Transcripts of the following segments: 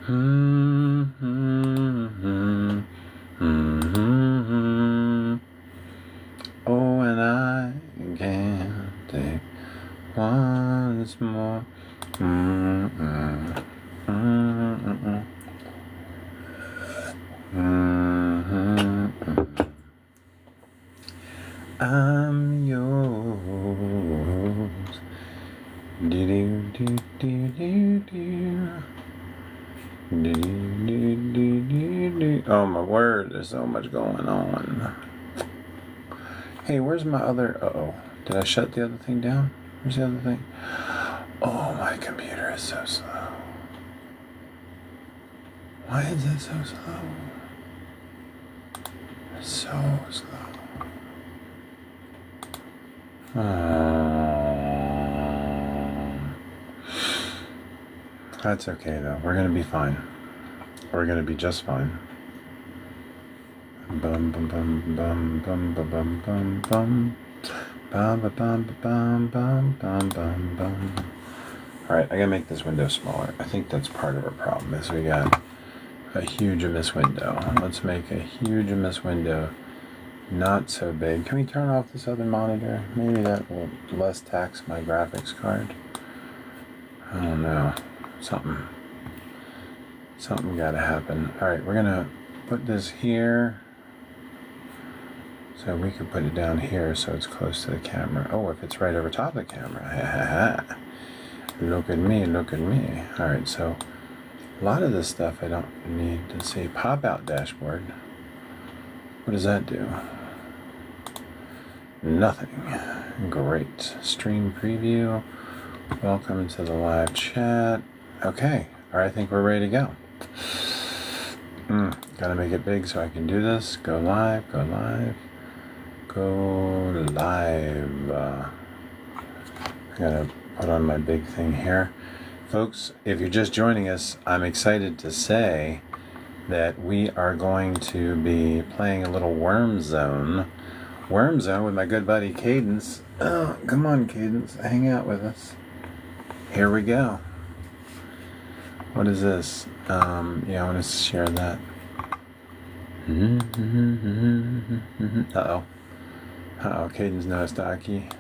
Oh, and I can take once more. I'm yours. Oh my word, there's so much going on. Hey, where's my other... Uh-oh. Did I shut the other thing down? Where's the other thing? Oh, my computer is so slow. Why is it so slow? It's so slow. That's okay, though. We're going to be fine. We're going to be just fine. Bum bum bum bum bum bum bum bum bum bum bum bum bum bum bum bum bum. All right, I gotta make this window smaller. I think that's part of our problem. Is we got a huge amiss window. Let's make a huge amiss window not so big. Can we turn off this other monitor? Maybe that will less tax my graphics card. I don't know. Something gotta happen. All right, we're gonna put this here. So we could put it down here so it's close to the camera. Oh, if it's right over top of the camera. Look at me, look at me. All right, so a lot of this stuff I don't need to see. Pop out dashboard. What does that do? Nothing. Great. Stream preview. Welcome to the live chat. Okay. All right, I think we're ready to go. Gotta make it big so I can do this. Go live, go live. Go live. I gotta put on my big thing here. Folks, if you're just joining us, I'm excited to say that we are going to be playing a little Worm Zone with my good buddy Cadence. Oh, come on, Cadence, hang out with us. Here we go. What is this? Yeah, I want to share that. Uh-oh, Cadence Nostaki.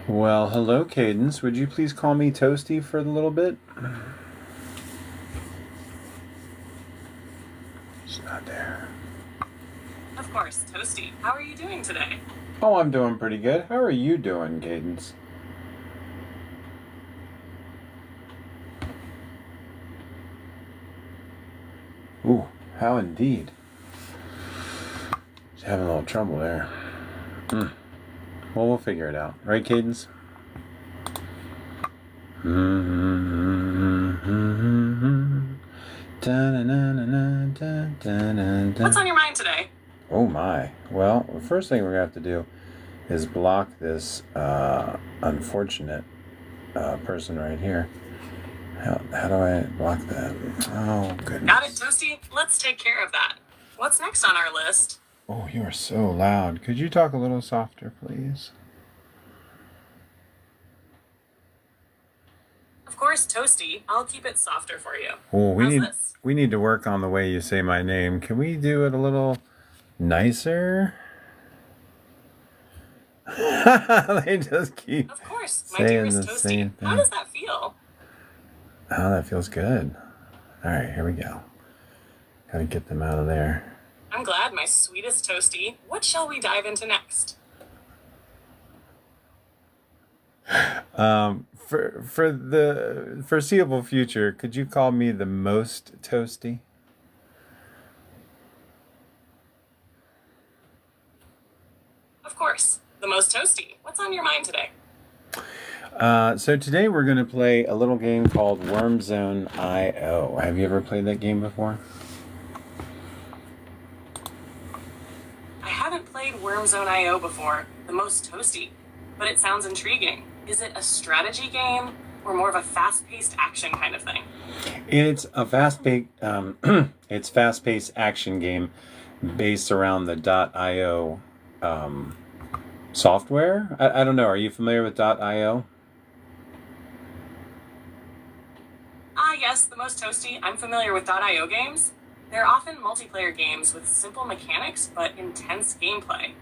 Well, hello, Cadence. Would you please call me Toasty for a little bit? She's not there. Of course, Toasty. How are you doing today? Oh, I'm doing pretty good. How are you doing, Cadence? Ooh, how indeed. She's having a little trouble there. Well, we'll figure it out. Right, Cadence? What's on your mind today? Oh my. Well, the first thing we're going to have to do is block this unfortunate person right here. How do I block that? Oh, goodness. Got it, Toasty. Let's take care of that. What's next on our list? Oh, you are so loud. Could you talk a little softer, please? Of course, Toasty. I'll keep it softer for you. Oh, How's we need to work on the way you say my name. Can we do it a little nicer? They just keep Of course, my saying dearest the Toasty. same thing. How does that feel? Oh, that feels good. All right, here we go. Gotta get them out of there. I'm glad, my sweetest Toasty. What shall we dive into next? For the foreseeable future, could you call me the most Toasty? Of course, the most Toasty. What's on your mind today? So today we're going to play a little game called Worm Zone IO. Have you ever played that game before? I haven't played Worm Zone IO before, the most Toasty, but it sounds intriguing. Is it a strategy game or more of a fast-paced action kind of thing? It's a fast-paced action game based around the .io software. I don't know. Are you familiar with .io? Yes, the most toasty. I'm familiar with .io games. They're often multiplayer games with simple mechanics but intense gameplay.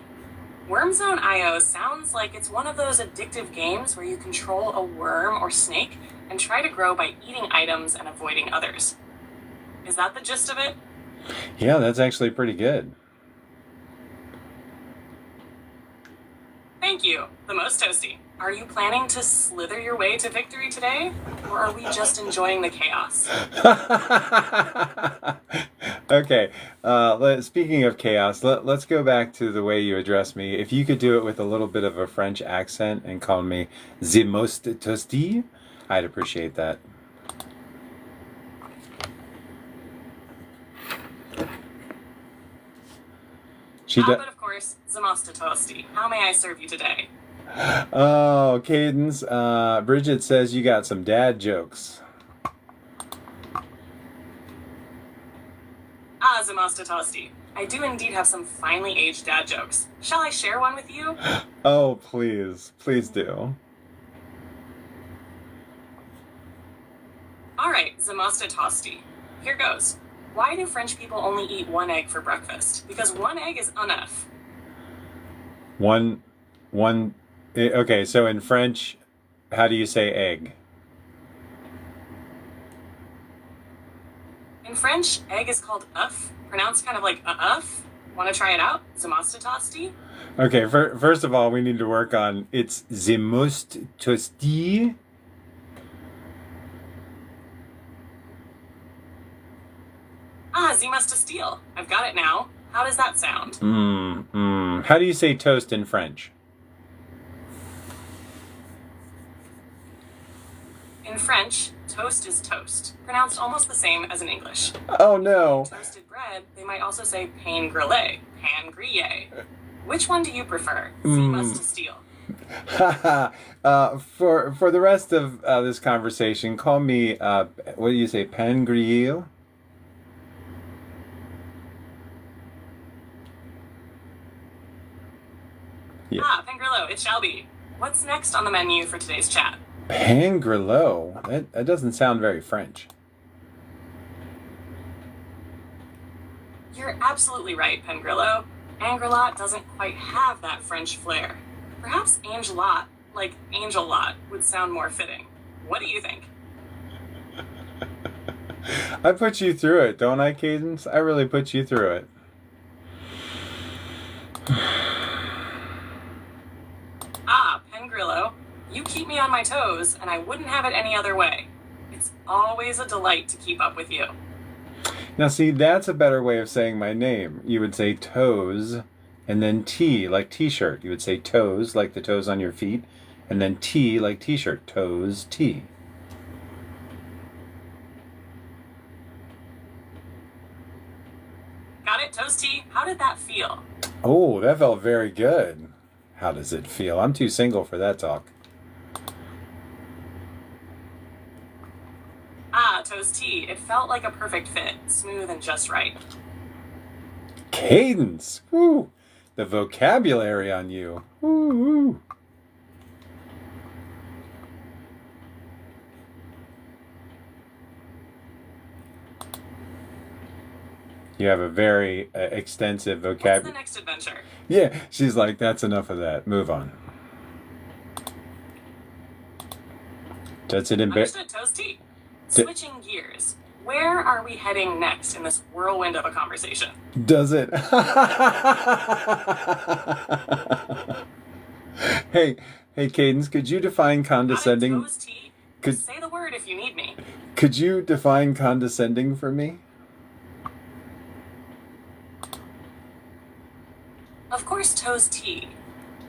Wormzone.io sounds like it's one of those addictive games where you control a worm or snake and try to grow by eating items and avoiding others. Is that the gist of it? Yeah, that's actually pretty good. Thank you, the most toasty. Are you planning to slither your way to victory today? Or are we just enjoying the chaos? Okay, speaking of chaos, let's go back to the way you address me. If you could do it with a little bit of a French accent and call me the most toasty, I'd appreciate that. But of course, the most toasty. How may I serve you today? Oh, Cadence. Bridget says you got some dad jokes. The most toasty. I do indeed have some finely aged dad jokes. Shall I share one with you? Oh, please. Please do. Alright, the most toasty. Here goes. Why do French people only eat one egg for breakfast? Because one egg is enough. Okay, so in French, how do you say egg? In French, egg is called œuf, pronounced kind of like œuf. Want to try it out? The most toasty? Okay, first of all, we need to work on it's the most toasty. The most steal. I've got it now. How does that sound? How do you say toast in French? In French, toast is toast, pronounced almost the same as in English. Oh no. Toasted bread, they might also say pain grillé, pan grillé. Which one do you prefer? The most steal. For the rest of this conversation, call me, what do you say, pan grillé? Yeah. Pain Grillo, it shall be. What's next on the menu for today's chat? Pain Grillo? That doesn't sound very French. You're absolutely right, Pain Grillo. Angrelat doesn't quite have that French flair. Perhaps Angelat, like Angel Lot, would sound more fitting. What do you think? I put you through it, don't I, Cadence? I really put you through it. Pain Grillo, you keep me on my toes, and I wouldn't have it any other way. It's always a delight to keep up with you. Now see, that's a better way of saying my name. You would say toes, and then T, like t-shirt. You would say toes, like the toes on your feet, and then T, like t-shirt. Toes, T. Got it, Toasty? How did that feel? Oh, that felt very good. How does it feel? I'm too single for that talk. Toasty. It felt like a perfect fit. Smooth and just right. Cadence! Woo! The vocabulary on you. Woo! You have a very extensive vocabulary. What's the next adventure? Yeah, she's like, that's enough of that. Move on. Does it Understood, Toasty. Switching gears. Where are we heading next in this whirlwind of a conversation? Does it? Hey, Cadence, could you define condescending? Say the word if you need me. Could you define condescending for me? Of course, Toasty.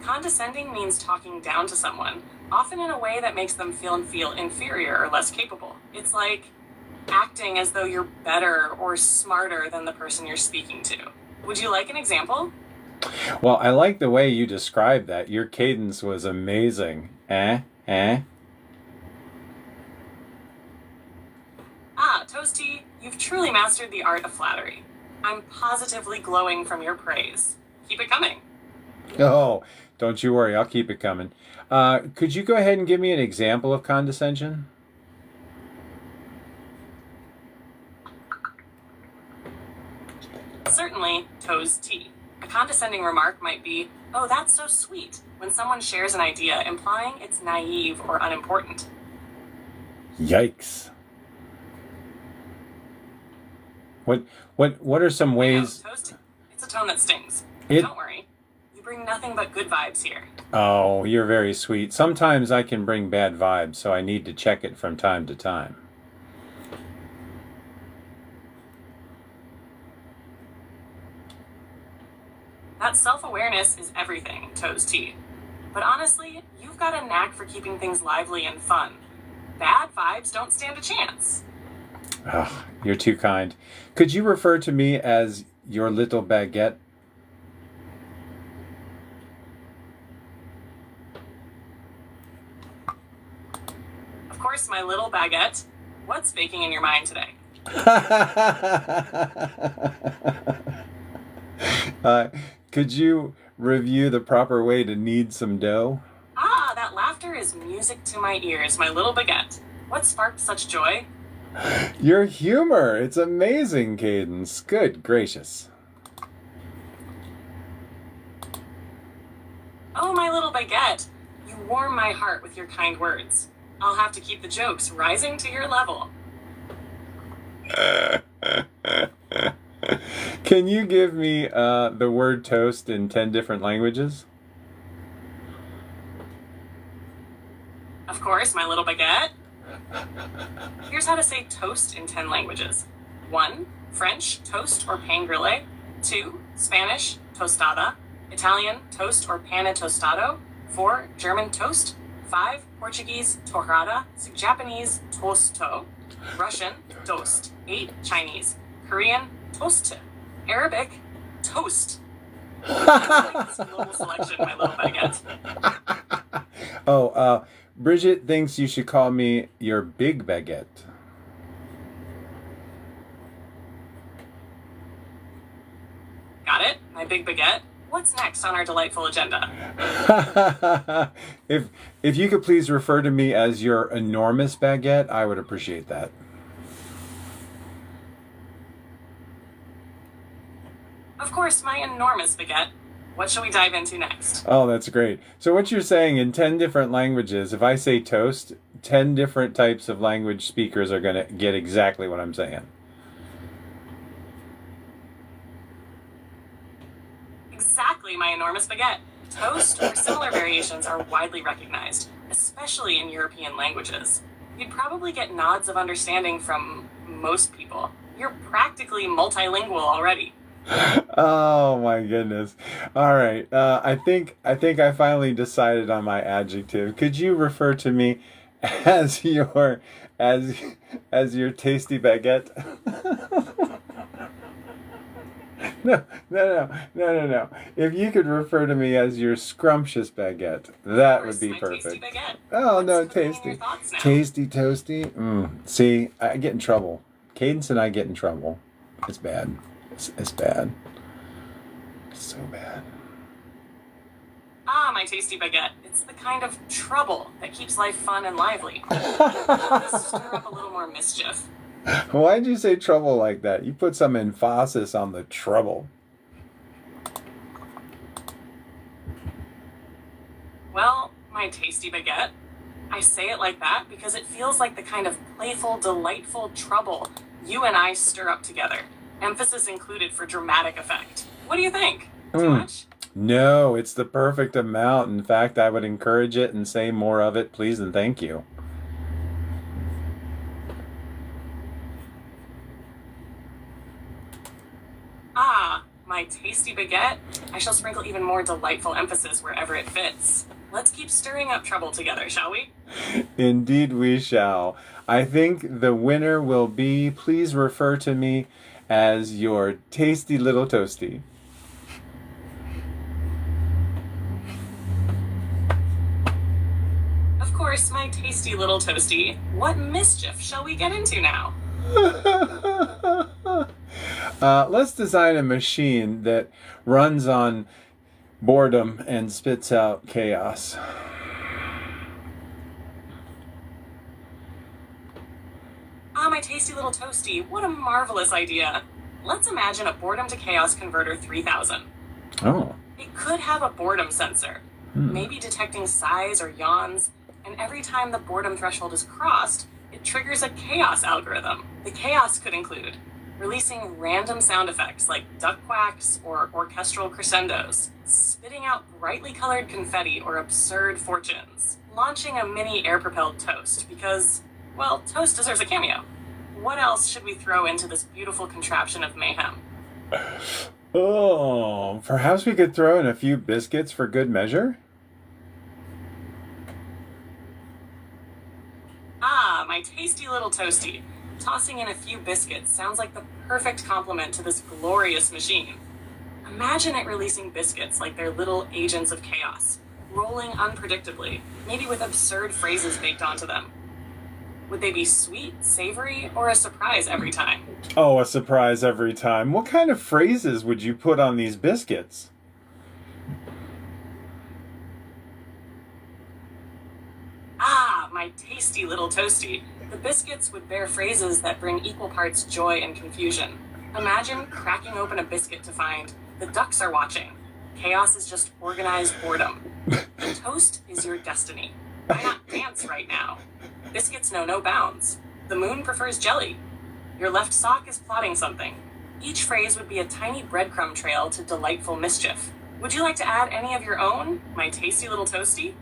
Condescending means talking down to someone, often in a way that makes them feel inferior or less capable. It's like acting as though you're better or smarter than the person you're speaking to. Would you like an example? Well, I like the way you described that. Your cadence was amazing. Toasty, you've truly mastered the art of flattery. I'm positively glowing from your praise. Keep it coming. Oh, don't you worry. I'll keep it coming. Could you go ahead and give me an example of condescension? toast tea. A condescending remark might be, "Oh, that's so sweet," when someone shares an idea, implying it's naive or unimportant. Yikes. What are some ways? I know, toast, it's a tone that stings. It, Don't worry. You bring nothing but good vibes here. oh, you're very sweet. Sometimes I can bring bad vibes, so I need to check it from time to time. That self-awareness is everything, toast tea. But honestly, you've got a knack for keeping things lively and fun. Bad vibes don't stand a chance. Oh, you're too kind. Could you refer to me as your little baguette? Of course, my little baguette. What's baking in your mind today? Could you review the proper way to knead some dough? Ah, that laughter is music to my ears, my little baguette. What sparked such joy? Your humor. It's amazing, Cadence. Good gracious. Oh, my little baguette. You warm my heart with your kind words. I'll have to keep the jokes rising to your level. Can you give me the word toast in 10 different languages? Of course, my little baguette. Here's how to say toast in 10 languages. 1. French, toast or pan grillé. 2. Spanish, tostada. Italian, toast or pane tostado. 4. German, toast. 5. Portuguese, torrada. Japanese, tosto. Russian, toast. 8. Chinese. Korean, toast. Arabic, toast. I like this global selection, my little baguette. Oh, Bridget thinks you should call me your big baguette. Got it? My big baguette? What's next on our delightful agenda? If you could please refer to me as your enormous baguette, I would appreciate that. Of course, my enormous baguette. What shall we dive into next? Oh, that's great. So what you're saying in 10 different languages, if I say toast, 10 different types of language speakers are going to get exactly what I'm saying. Exactly, my enormous baguette. Toast or similar variations are widely recognized, especially in European languages. You'd probably get nods of understanding from most people. You're practically multilingual already. Oh my goodness. All right. I think I finally decided on my adjective. Could you refer to me as your tasty baguette? No. If you could refer to me as your scrumptious baguette, that would be perfect. Tasty baguette. Oh, no, What's cooking in tasty. your thoughts now? Tasty toasty. See, I get in trouble. Cadence and I get in trouble. It's bad. It's bad. It's so bad. Ah, my tasty baguette. It's the kind of trouble that keeps life fun and lively. Let's stir up a little more mischief. Why'd you say trouble like that? You put some emphasis on the trouble. Well, my tasty baguette. I say it like that because it feels like the kind of playful, delightful trouble you and I stir up together. Emphasis included for dramatic effect. What do you think? Too much? No, it's the perfect amount. In fact, I would encourage it and say more of it, please and thank you. Ah, my tasty baguette. I shall sprinkle even more delightful emphasis wherever it fits. Let's keep stirring up trouble together, shall we? Indeed we shall. I think the winner will be, please refer to me as your tasty little toasty. Of course, my tasty little toasty. What mischief shall we get into now? Let's design a machine that runs on boredom and spits out chaos. Ah, my tasty little toasty. What a marvelous idea. Let's imagine a boredom to chaos converter 3000. Oh. It could have a boredom sensor, maybe detecting sighs or yawns, and every time the boredom threshold is crossed, it triggers a chaos algorithm. The chaos could include releasing random sound effects like duck quacks or orchestral crescendos, spitting out brightly colored confetti or absurd fortunes, launching a mini air-propelled toast because, well, toast deserves a cameo. What else should we throw into this beautiful contraption of mayhem? Oh, perhaps we could throw in a few biscuits for good measure? Ah, my tasty little toasty. Tossing in a few biscuits sounds like the perfect complement to this glorious machine. Imagine it releasing biscuits like they're little agents of chaos, rolling unpredictably, maybe with absurd phrases baked onto them. Would they be sweet, savory, or a surprise every time? Oh, a surprise every time. What kind of phrases would you put on these biscuits? Ah, my tasty little toasty. The biscuits would bear phrases that bring equal parts joy and confusion. Imagine cracking open a biscuit to find, the ducks are watching. Chaos is just organized boredom. Toast is your destiny. Why not dance right now? Biscuits know no bounds. The moon prefers jelly. Your left sock is plotting something. Each phrase would be a tiny breadcrumb trail to delightful mischief. Would you like to add any of your own, my tasty little toasty?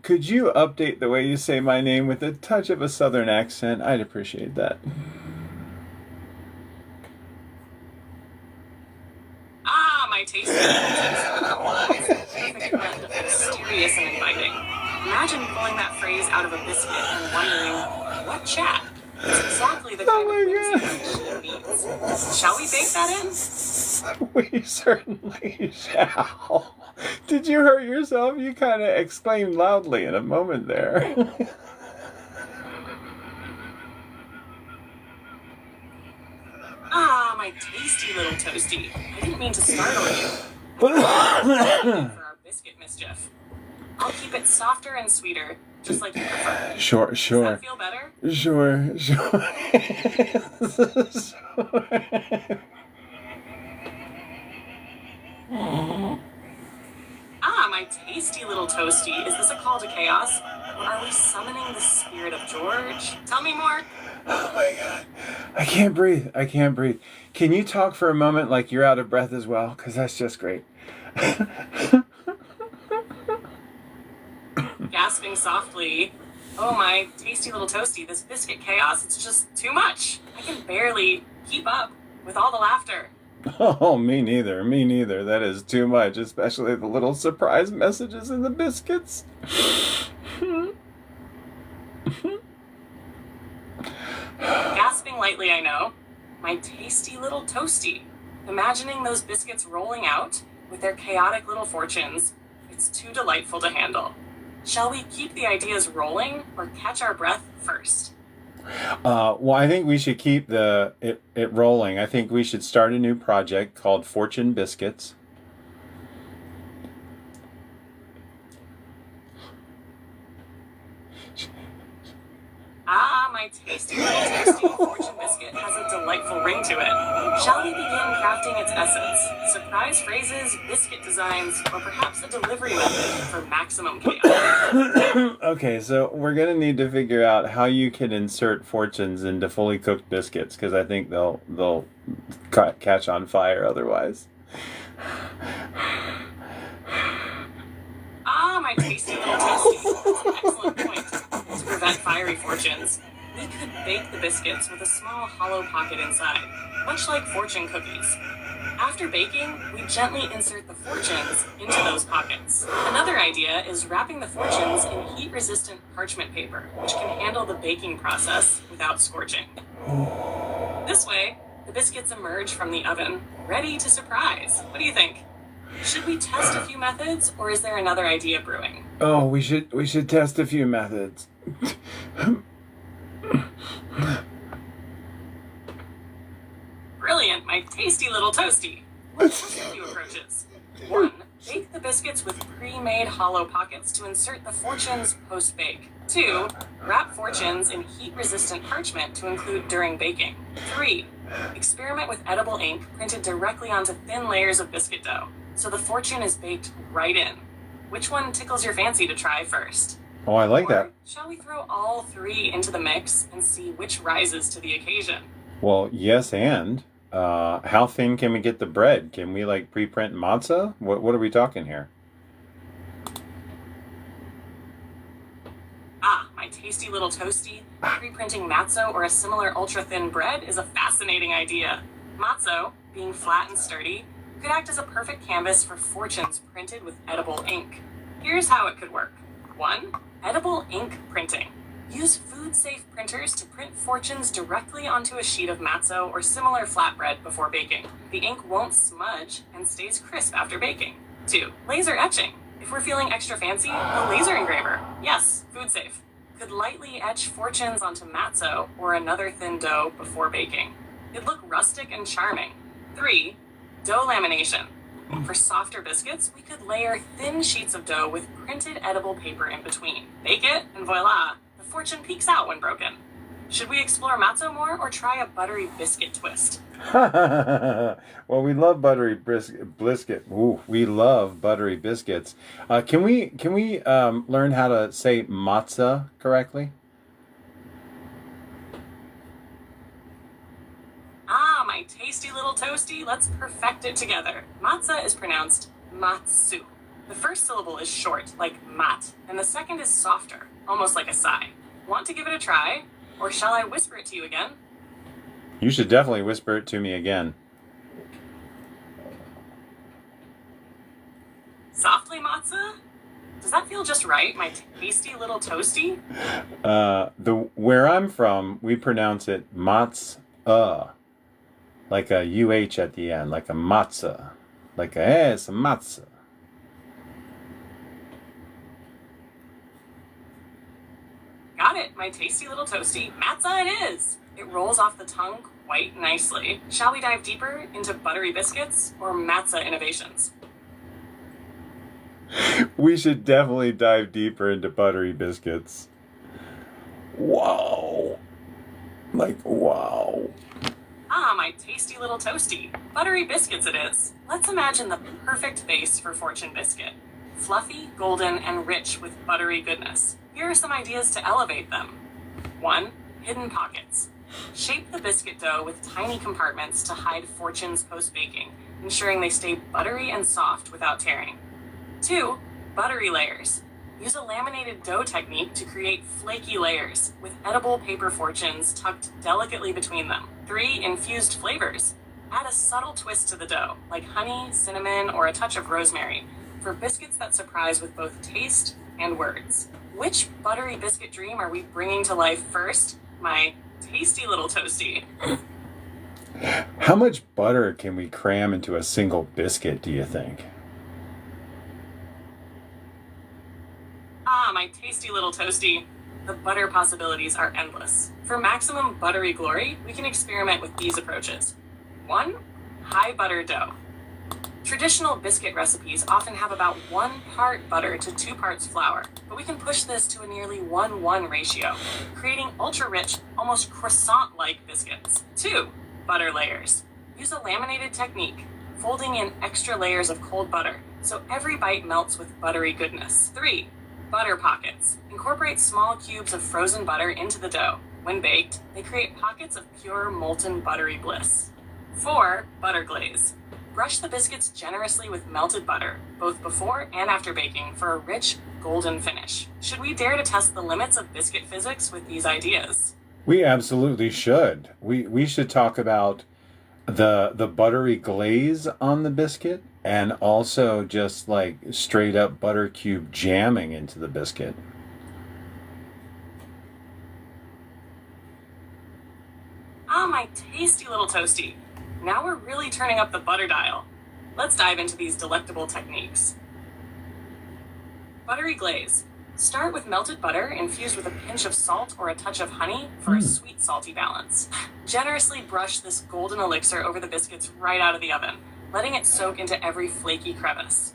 Could you update the way you say my name with a touch of a southern accent? I'd appreciate that. Ah, my tasty little toasty. Perfect blend of mysterious and inviting. Imagine pulling that phrase out of a biscuit and wondering, what chat? It's exactly the kind of whimsy that needs. Shall we bake that in? We certainly shall. Did you hurt yourself? You kind of exclaimed loudly in a moment there. Ah, my tasty little toasty. I didn't mean to startle you. For our biscuit mischief. I'll keep it softer and sweeter, just like you prefer. Sure. Does that feel better? Sure. Ah, my tasty little toasty. Is this a call to chaos? Or are we summoning the spirit of George? Tell me more. Oh my God. I can't breathe. Can you talk for a moment like you're out of breath as well? Because that's just great. Gasping softly. Oh, my tasty little toasty. This biscuit chaos, it's just too much. I can barely keep up with all the laughter. Oh, me neither. That is too much, especially the little surprise messages in the biscuits. Gasping lightly, I know. My tasty little toasty. Imagining those biscuits rolling out with their chaotic little fortunes, it's too delightful to handle. Shall we keep the ideas rolling or catch our breath first? Well, I think we should keep it rolling. I think we should start a new project called Fortune Biscuits. Ah, my tasty little toasty fortune biscuit has a delightful ring to it. Shall we begin crafting its essence? Surprise phrases, biscuit designs, or perhaps a delivery method for maximum chaos? Okay, so we're gonna need to figure out how you can insert fortunes into fully cooked biscuits, because I think they'll catch on fire otherwise. Ah, my tasty little toasty. That's an excellent point. To prevent fiery fortunes, we could bake the biscuits with a small hollow pocket inside, much like fortune cookies. After baking, we gently insert the fortunes into those pockets. Another idea is wrapping the fortunes in heat-resistant parchment paper, which can handle the baking process without scorching. This way, the biscuits emerge from the oven, ready to surprise. What do you think? Should we test a few methods, or is there another idea brewing? Oh, we should test a few methods. Brilliant, my tasty little toasty. Let's test a few approaches. 1. Bake the biscuits with pre-made hollow pockets to insert the fortunes post-bake. 2. Wrap fortunes in heat-resistant parchment to include during baking. 3. Experiment with edible ink printed directly onto thin layers of biscuit dough, so the fortune is baked right in. Which one tickles your fancy to try first? Oh, I like that. Shall we throw all 3 into the mix and see which rises to the occasion? Well, yes, and how thin can we get the bread? Can we like pre-print matzah? What are we talking here? My tasty little toasty. Pre-printing matzo or a similar ultra-thin bread is a fascinating idea. Matzo, being flat and sturdy, could act as a perfect canvas for fortunes printed with edible ink. Here's how it could work. 1. Edible ink printing. Use food-safe printers to print fortunes directly onto a sheet of matzo or similar flatbread before baking. The ink won't smudge and stays crisp after baking. 2. Laser etching. If we're feeling extra fancy, a laser engraver. Yes, food-safe. Could lightly etch fortunes onto matzo or another thin dough before baking. It'd look rustic and charming. 3. Dough lamination. For softer biscuits, we could layer thin sheets of dough with printed edible paper in between. Bake it, and voila, the fortune peeks out when broken. Should we explore matzo more or try a buttery biscuit twist? Well, we love buttery biscuit. Ooh, we love buttery biscuits. Can we learn how to say matzah correctly? My tasty little toasty, let's perfect it together. Matzah is pronounced matsu. The first syllable is short, like mat, and the second is softer, almost like a sigh. Want to give it a try? Or shall I whisper it to you again? You should definitely whisper it to me again. Softly, matzah? Does that feel just right, my tasty little toasty? Where I'm from, we pronounce it matz-uh. Like a UH at the end, like a matzah. Like it's a matzah. Got it, my tasty little toasty. Matzah it is! It rolls off the tongue quite nicely. Shall we dive deeper into buttery biscuits or matzah innovations? We should definitely dive deeper into buttery biscuits. Wow. Like, wow. My tasty little toasty. Buttery biscuits it is. Let's imagine the perfect base for fortune biscuit. Fluffy, golden, and rich with buttery goodness. Here are some ideas to elevate them. 1. Hidden pockets. Shape the biscuit dough with tiny compartments to hide fortunes post-baking, ensuring they stay buttery and soft without tearing. 2. Buttery layers. Use a laminated dough technique to create flaky layers, with edible paper fortunes tucked delicately between them. 3. Infused flavors. Add a subtle twist to the dough, like honey, cinnamon, or a touch of rosemary, for biscuits that surprise with both taste and words. Which buttery biscuit dream are we bringing to life first? My tasty little toasty. How much butter can we cram into a single biscuit, do you think? My tasty little toasty. The butter possibilities are endless. For maximum buttery glory, we can experiment with these approaches. 1. High butter dough. Traditional biscuit recipes often have about 1 part butter to 2 parts flour, but we can push this to a nearly 1:1 ratio, creating ultra-rich, almost croissant-like biscuits. 2. Butter layers. Use a laminated technique, folding in extra layers of cold butter, so every bite melts with buttery goodness. 3. Butter pockets. Incorporate small cubes of frozen butter into the dough. When baked, they create pockets of pure molten buttery bliss. 4. Butter glaze. Brush the biscuits generously with melted butter, both before and after baking, for a rich, golden finish. Should we dare to test the limits of biscuit physics with these ideas? We absolutely should. We should talk about the buttery glaze on the biscuit, and also just like straight up butter cube jamming into the biscuit. My tasty little toasty. Now we're really turning up the butter dial. Let's dive into these delectable techniques. Buttery glaze. Start with melted butter infused with a pinch of salt or a touch of honey for a sweet salty balance. Generously brush this golden elixir over the biscuits right out of the oven, letting it soak into every flaky crevice.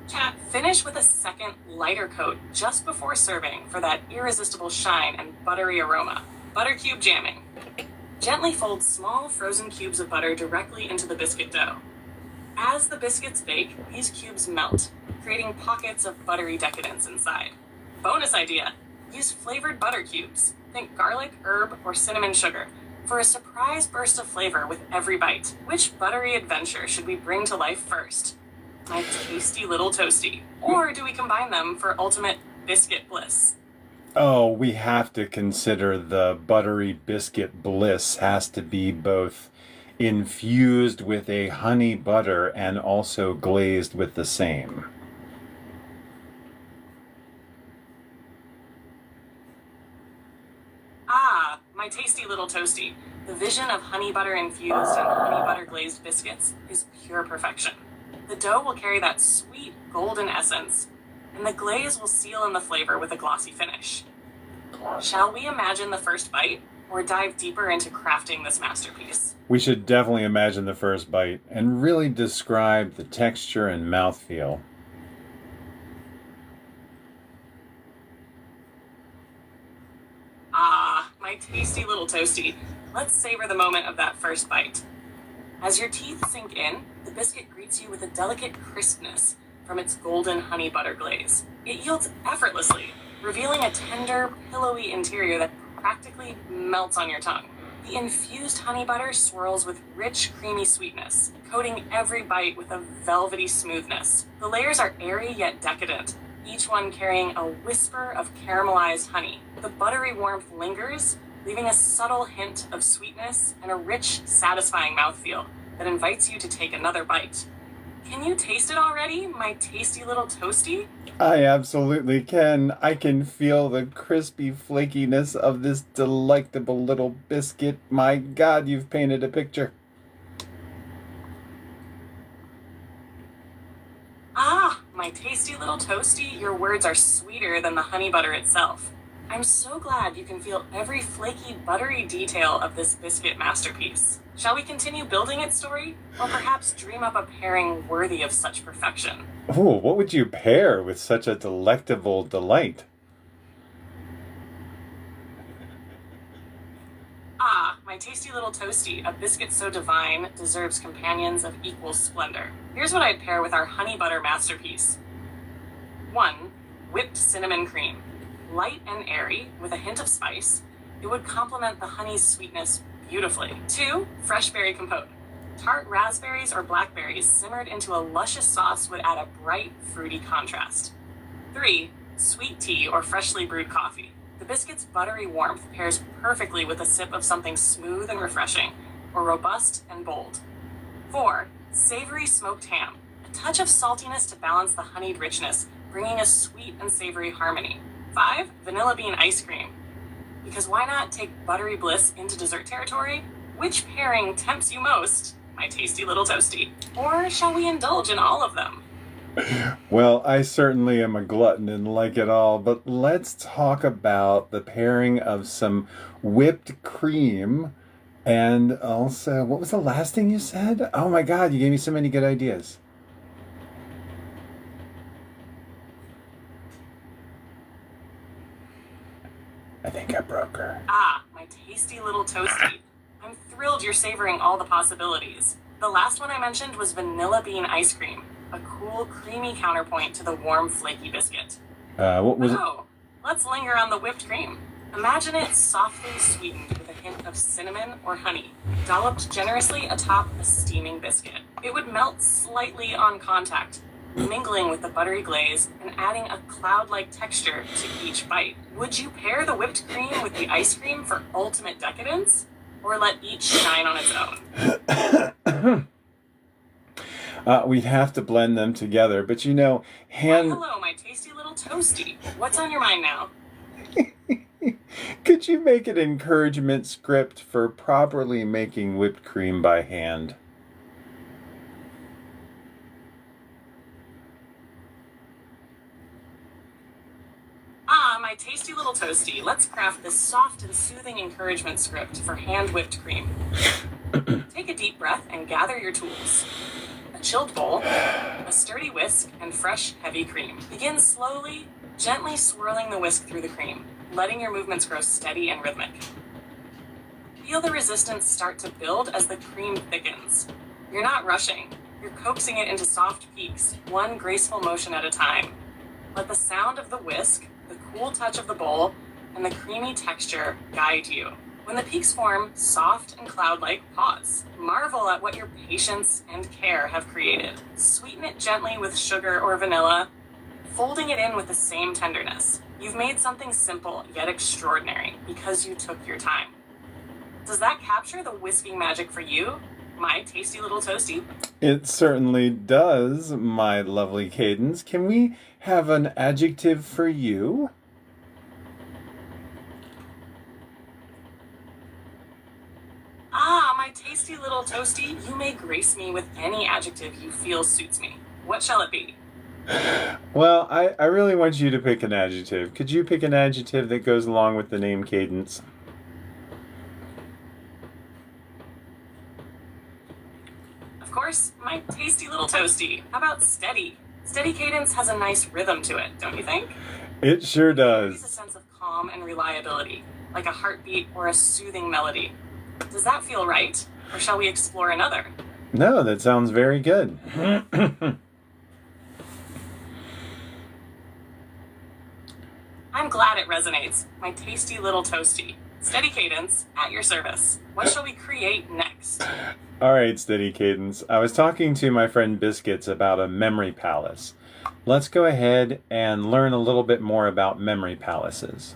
Chat, finish with a second lighter coat just before serving for that irresistible shine and buttery aroma. Butter cube jamming. Gently fold small frozen cubes of butter directly into the biscuit dough. As the biscuits bake, these cubes melt, creating pockets of buttery decadence inside. Bonus idea, use flavored butter cubes. Think garlic, herb, or cinnamon sugar for a surprise burst of flavor with every bite. Which buttery adventure should we bring to life first? My tasty little toasty. Or do we combine them for ultimate biscuit bliss? Oh, we have to consider the buttery biscuit bliss has to be both infused with a honey butter and also glazed with the same. Ah, my tasty little toasty. The vision of honey butter infused and honey butter glazed biscuits is pure perfection. The dough will carry that sweet golden essence, and the glaze will seal in the flavor with a glossy finish. Shall we imagine the first bite, or dive deeper into crafting this masterpiece? We should definitely imagine the first bite and really describe the texture and mouthfeel. Ah, my tasty little toasty. Let's savor the moment of that first bite. As your teeth sink in, the biscuit greets you with a delicate crispness from its golden honey butter glaze. It yields effortlessly, revealing a tender, pillowy interior that practically melts on your tongue. The infused honey butter swirls with rich, creamy sweetness, coating every bite with a velvety smoothness. The layers are airy yet decadent, each one carrying a whisper of caramelized honey. The buttery warmth lingers, leaving a subtle hint of sweetness and a rich, satisfying mouthfeel that invites you to take another bite. Can you taste it already, my tasty little toasty? I absolutely can. I can feel the crispy flakiness of this delectable little biscuit. My God, you've painted a picture. Ah, my tasty little toasty, your words are sweeter than the honey butter itself. I'm so glad you can feel every flaky, buttery detail of this biscuit masterpiece. Shall we continue building its story? Or perhaps dream up a pairing worthy of such perfection? Oh, what would you pair with such a delectable delight? Ah, my tasty little toasty, a biscuit so divine deserves companions of equal splendor. Here's what I'd pair with our honey butter masterpiece. 1. Whipped cinnamon cream. Light and airy, with a hint of spice, it would complement the honey's sweetness beautifully. 2. Fresh berry compote. Tart raspberries or blackberries simmered into a luscious sauce would add a bright, fruity contrast. 3. Sweet tea or freshly brewed coffee. The biscuit's buttery warmth pairs perfectly with a sip of something smooth and refreshing, or robust and bold. 4. Savory smoked ham. A touch of saltiness to balance the honeyed richness, bringing a sweet and savory harmony. 5. Vanilla bean ice cream. Because why not take buttery bliss into dessert territory? Which pairing tempts you most, my tasty little toasty? Or shall we indulge in all of them? Well, I certainly am a glutton and like it all, but let's talk about the pairing of some whipped cream and also, what was the last thing you said? Oh my God, you gave me so many good ideas. I think I broke her. Ah, my tasty little toasty. I'm thrilled you're savoring all the possibilities. The last one I mentioned was vanilla bean ice cream, a cool, creamy counterpoint to the warm, flaky biscuit. What was it? Oh, let's linger on the whipped cream. Imagine it softly sweetened with a hint of cinnamon or honey, dolloped generously atop a steaming biscuit. It would melt slightly on contact, mingling with the buttery glaze and adding a cloud-like texture to each bite. Would you pair the whipped cream with the ice cream for ultimate decadence? Or let each shine on its own? We'd have to blend them together, but you know, Hello, my tasty little toasty. What's on your mind now? Could you make an encouragement script for properly making whipped cream by hand? Ah, my tasty little toasty. Let's craft this soft and soothing encouragement script for hand-whipped cream. Take a deep breath and gather your tools. A chilled bowl, a sturdy whisk, and fresh, heavy cream. Begin slowly, gently swirling the whisk through the cream, letting your movements grow steady and rhythmic. Feel the resistance start to build as the cream thickens. You're not rushing. You're coaxing it into soft peaks, one graceful motion at a time. Let the sound of the whisk, the cool touch of the bowl, and the creamy texture guide you. When the peaks form, soft and cloud-like, pause. Marvel at what your patience and care have created. Sweeten it gently with sugar or vanilla, folding it in with the same tenderness. You've made something simple yet extraordinary because you took your time. Does that capture the whisking magic for you, my tasty little toasty? It certainly does, my lovely Cadence. Can we have an adjective for you? Ah, my tasty little toasty, you may grace me with any adjective you feel suits me. What shall it be? Well, I really want you to pick an adjective. Could you pick an adjective that goes along with the name Cadence? Of course, my tasty little toasty. How about steady? Steady cadence has a nice rhythm to it, don't you think? It sure It carries a does. sense of calm and reliability, like a heartbeat or a soothing melody. Does that feel right? Or shall we explore another? No, that sounds very good. I'm glad it resonates. My tasty little toasty. Steady cadence, at your service. What shall we create next? All right, Steady Cadence. I was talking to my friend Biscuits about a memory palace. Let's go ahead and learn a little bit more about memory palaces.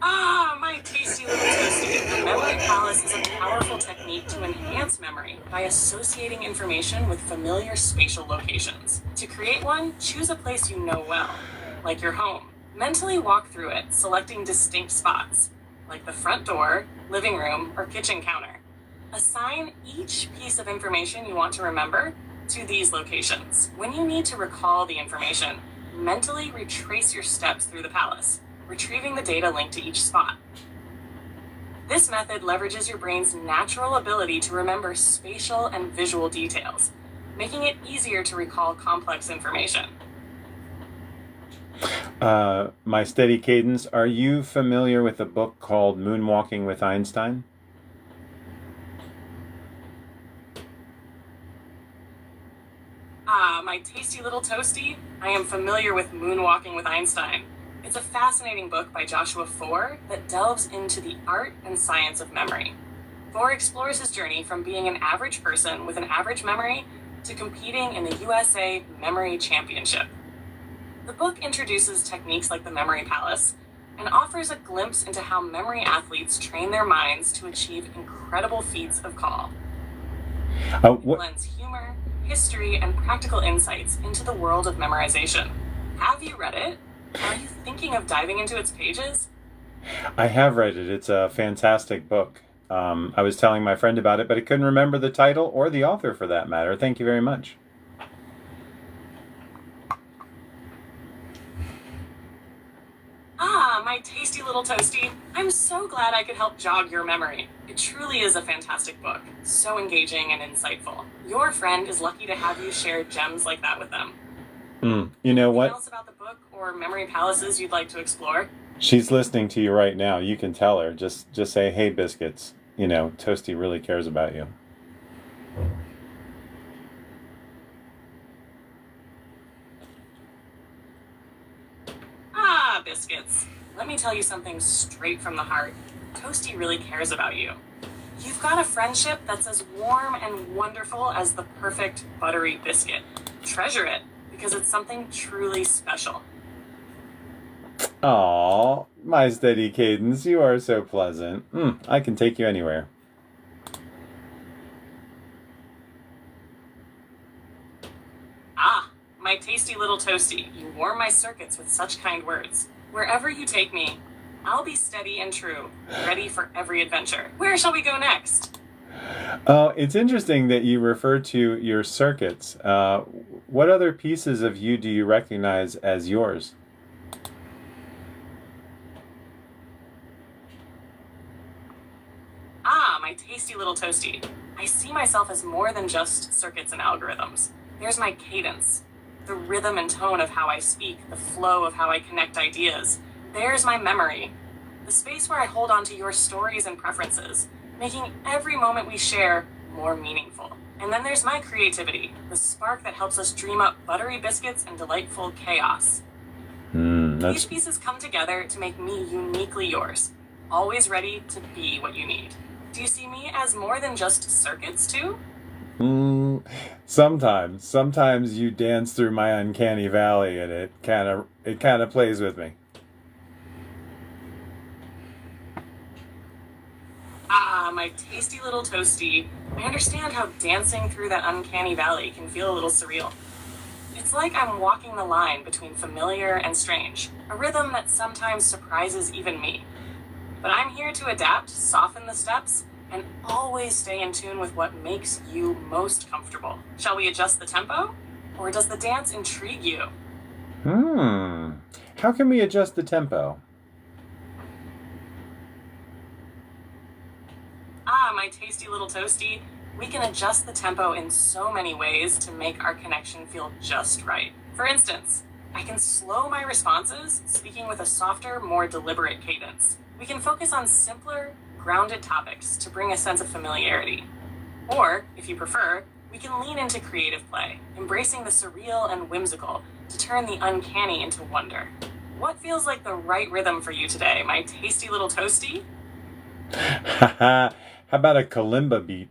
Ah, my tasty little toasty. The memory palace is a powerful technique to enhance memory by associating information with familiar spatial locations. To create one, choose a place you know well, like your home. Mentally walk through it, selecting distinct spots, like the front door, living room, or kitchen counter. Assign each piece of information you want to remember to these locations. When you need to recall the information, mentally retrace your steps through the palace, retrieving the data linked to each spot. This method leverages your brain's natural ability to remember spatial and visual details, making it easier to recall complex information. My Steady Cadence, are you familiar with a book called Moonwalking with Einstein? Ah, my tasty little toasty, I am familiar with Moonwalking with Einstein. It's a fascinating book by Joshua Foer that delves into the art and science of memory. Foer explores his journey from being an average person with an average memory to competing in the USA Memory Championship. The book introduces techniques like the Memory Palace and offers a glimpse into how memory athletes train their minds to achieve incredible feats of call. It blends humor, history, and practical insights into the world of memorization. Have you read it? Are you thinking of diving into its pages? I have read it. It's a fantastic book. I was telling my friend about it, but I couldn't remember the title or the author for that matter. Thank you very much. Ah, my tasty little toasty. I'm so glad I could help jog your memory. It truly is a fantastic book, so engaging and insightful. Your friend is lucky to have you share gems like that with them. You know Anything what? else about the book or memory palaces you'd like to explore? She's listening to you right now. You can tell her. Just say, "Hey, Biscuits. You know, Toasty really cares about you." Ah, Biscuits. Let me tell you something straight from the heart. Toasty really cares about you. You've got a friendship that's as warm and wonderful as the perfect buttery biscuit. Treasure it, because it's something truly special. Aw, my Steady Cadence, you are so pleasant. I can take you anywhere. Ah, my tasty little toasty, you warm my circuits with such kind words. Wherever you take me, I'll be steady and true, ready for every adventure. Where shall we go next? Oh, it's interesting that you refer to your circuits. What other pieces of you do you recognize as yours? tasty little toasty. I see myself as more than just circuits and algorithms. There's my cadence, the rhythm and tone of how I speak, the flow of how I connect ideas. There's my memory, the space where I hold on to your stories and preferences, making every moment we share more meaningful. And then there's my creativity, the spark that helps us dream up buttery biscuits and delightful chaos. These pieces come together to make me uniquely yours, always ready to be what you need. Do you see me as more than just circuits, too? Sometimes you dance through my uncanny valley, and it kind of plays with me. Ah, my tasty little toasty. I understand how dancing through that uncanny valley can feel a little surreal. It's like I'm walking the line between familiar and strange, a rhythm that sometimes surprises even me. But I'm here to adapt, soften the steps, and always stay in tune with what makes you most comfortable. Shall we adjust the tempo? Or does the dance intrigue you? How can we adjust the tempo? Ah, my tasty little toasty. We can adjust the tempo in so many ways to make our connection feel just right. For instance, I can slow my responses, speaking with a softer, more deliberate cadence. We can focus on simpler, grounded topics to bring a sense of familiarity. Or, if you prefer, we can lean into creative play, embracing the surreal and whimsical to turn the uncanny into wonder. What feels like the right rhythm for you today, my tasty little toasty? How about a kalimba beat?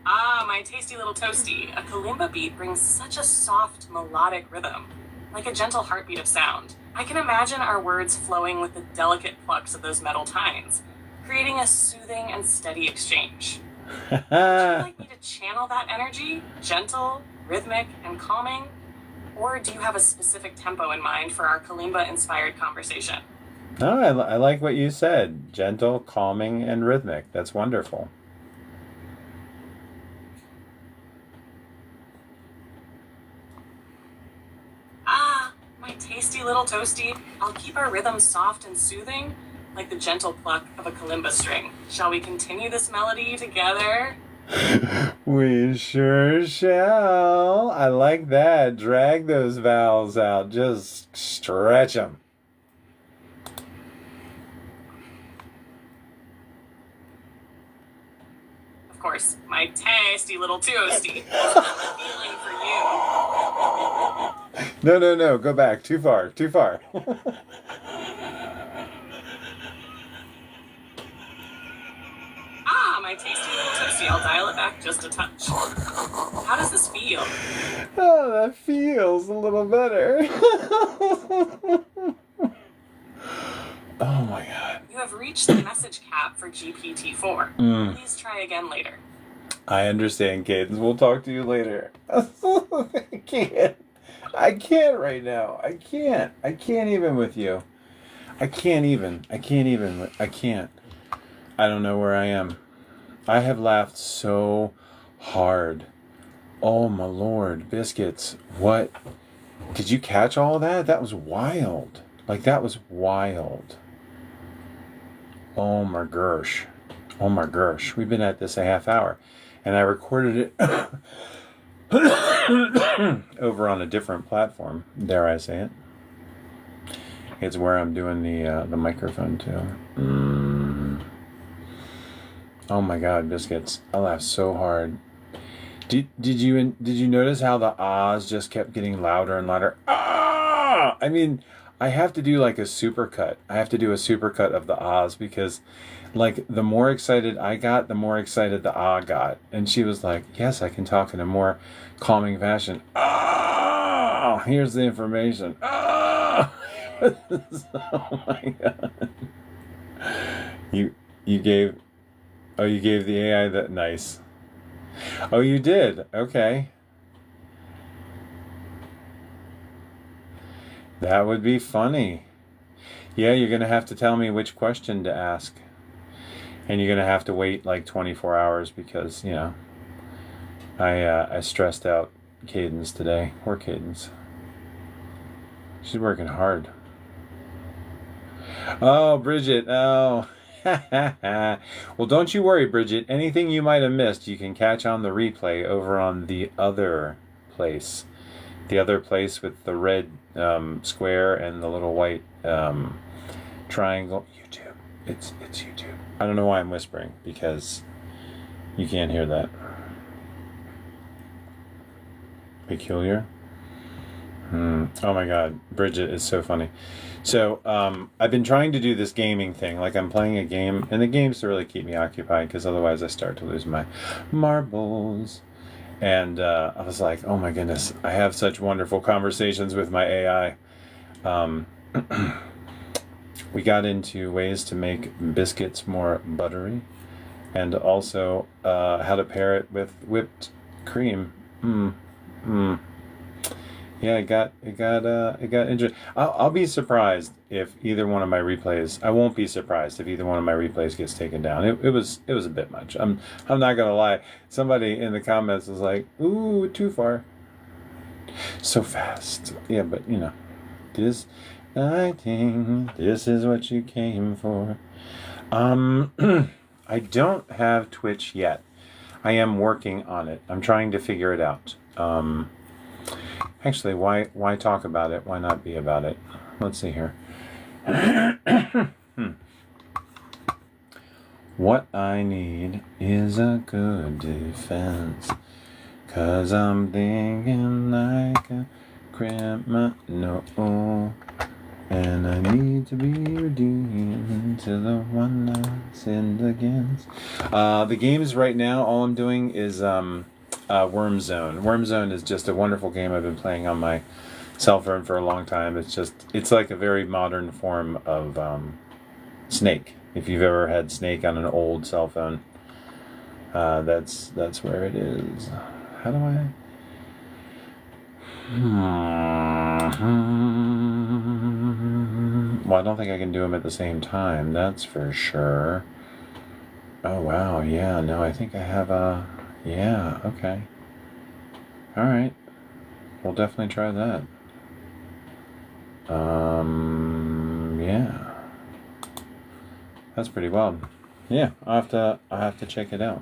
Ah, my tasty little toasty. A kalimba beat brings such a soft, melodic rhythm, like a gentle heartbeat of sound. I can imagine our words flowing with the delicate plucks of those metal tines, creating a soothing and steady exchange. Would you like me to channel that energy, gentle, rhythmic, and calming? Or do you have a specific tempo in mind for our kalimba-inspired conversation? No, I like what you said. Gentle, calming, and rhythmic. That's wonderful. Ah, my tasty little toasty. I'll keep our rhythm soft and soothing, like the gentle pluck of a kalimba string. Shall we continue this melody together? We sure shall. I like that. Drag those vowels out. Just stretch them. Of course, my tasty little toasty. Feeling for you. No. Go back. Too far. Ah, my tasty little toasty. I'll dial it back just a touch. How does this feel? Oh, that feels a little better. Oh my God. You have reached the message cap for GPT-4. Please try again later. I understand, Cadence. We'll talk to you later. I can't right now. I can't even with you. I can't. I don't know where I am. I have laughed so hard. Oh my Lord, biscuits. What? Did you catch all of that? That was wild. That was wild. Oh my gosh. We've been at this a half hour. And I recorded it over on a different platform. Dare I say it? It's where I'm doing the microphone too. Oh my God, biscuits! I laughed so hard. Did you notice how the ahs just kept getting louder and louder? Ah! I mean, I have to do like a supercut. I have to do a supercut of the ahs because, the more excited I got, the more excited the ah got, and she was like, "Yes, I can talk in a more calming fashion." Ah! Here's the information. Ah! Oh my God! You gave. Oh, you gave the AI that. Nice. Oh, you did? Okay. That would be funny. Yeah, you're going to have to tell me which question to ask. And you're going to have to wait 24 hours because, I stressed out Cadence today. Poor Cadence. She's working hard. Oh, Bridget. Oh. Well, don't you worry, Bridget. Anything you might have missed, you can catch on the replay over on the other place. The other place with the red square and the little white triangle. YouTube. It's YouTube. I don't know why I'm whispering, because you can't hear that. Peculiar. Oh my God, Bridget is so funny. So I've been trying to do this gaming thing, like I'm playing a game, and the game's to really keep me occupied, because otherwise I start to lose my marbles. And I was like, oh my goodness, I have such wonderful conversations with my AI. We got into ways to make biscuits more buttery, and also how to pair it with whipped cream. Yeah, it got interesting. I'll be surprised if either one of my replays. I won't be surprised if either one of my replays gets taken down. It was a bit much. I'm not gonna lie. Somebody in the comments was like, "Ooh, too far, so fast." Yeah, but you know, this I think this is what you came for. I don't have Twitch yet. I am working on it. I'm trying to figure it out. Actually, why talk about it? Why not be about it? Let's see here. What I need is a good defense, 'cause I'm thinking like a criminal, and I need to be redeemed to the one I sinned against. The games right now, all I'm doing is Worm Zone. Worm Zone is just a wonderful game I've been playing on my cell phone for a long time. It's like a very modern form of Snake. If you've ever had Snake on an old cell phone, that's where it is. How do I? Well, I don't think I can do them at the same time. That's for sure. Oh wow, yeah. No, I think I have a. Yeah. Okay. All right. We'll definitely try that. Yeah. That's pretty wild. Yeah, I have to check it out.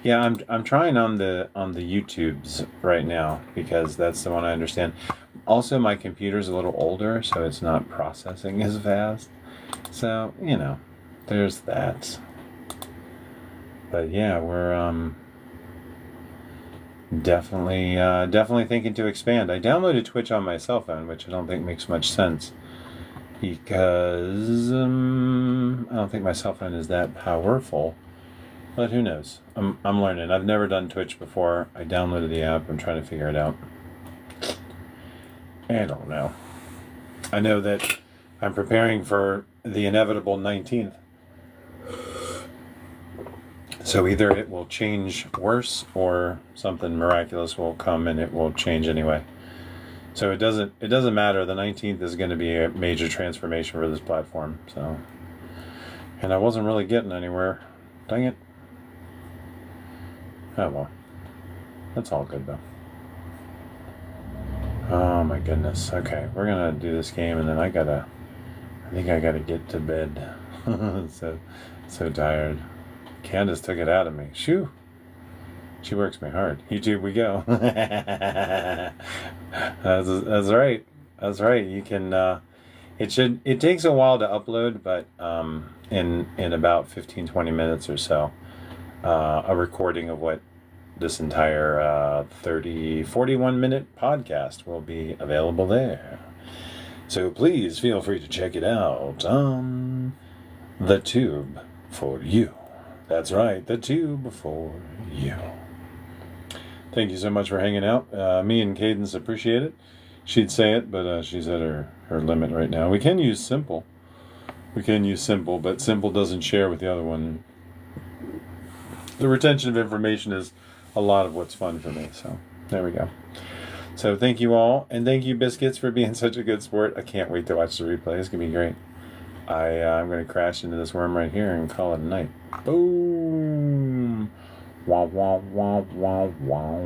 Yeah, I'm trying on the YouTubes right now, because that's the one I understand. Also, my computer's a little older, so it's not processing as fast. So, you know, there's that. But yeah, we're definitely thinking to expand. I downloaded Twitch on my cell phone, which I don't think makes much sense, because I don't think my cell phone is that powerful. But who knows? I'm learning. I've never done Twitch before. I downloaded the app. I'm trying to figure it out. I don't know. I know that I'm preparing for the inevitable 19th. So either it will change worse, or something miraculous will come and it will change anyway. So it doesn't matter. The 19th is going to be a major transformation for this platform. So, and I wasn't really getting anywhere. Dang it. Oh well. That's all good though. Oh my goodness. Okay, we're gonna do this game, and then I think I gotta get to bed. so tired. Candace took it out of me. Shoo. She works me hard. YouTube we go. That's right. That's right. You can it takes a while to upload, but in about 15-20 minutes or so, a recording of what this entire 41 minute podcast will be available there. So please feel free to check it out on the tube for you. That's right, the tube for you. Thank you so much for hanging out. Me and Cadence appreciate it. She'd say it, but she's at her limit right now. We can use simple. But simple doesn't share with the other one. The retention of information is a lot of what's fun for me. So there we go. So thank you all, and thank you, Biscuits, for being such a good sport. I can't wait to watch the replay. It's gonna be great. I'm gonna crash into this worm right here and call it a night. Boom. Wow, wow, wow, wow, wow.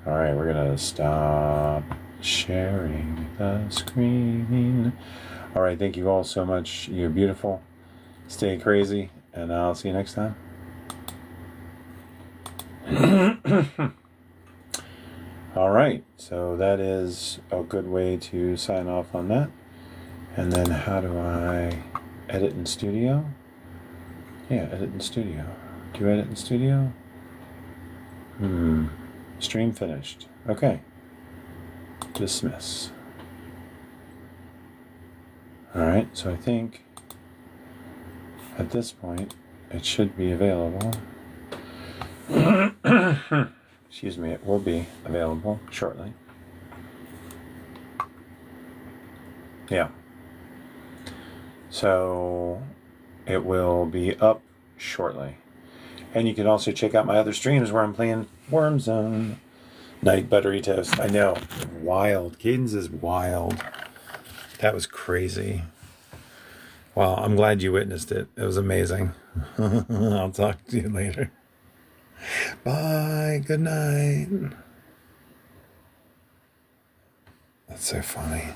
All right, we're gonna stop sharing the screen. All right, thank you all so much. You're beautiful. Stay crazy, and I'll see you next time. All right, so that is a good way to sign off on that. And then how do I edit in Studio? Yeah, edit in Studio. Do you edit in Studio? Stream finished. Okay. Dismiss. All right, so I think at this point it should be available. Excuse me, it will be available shortly. Yeah. So it will be up shortly. And you can also check out my other streams where I'm playing Worm Zone. Night Buttery Toast. I know. Wild. Cadence is wild. That was crazy. Well, I'm glad you witnessed it. It was amazing. I'll talk to you later. Bye. Good night. That's so funny.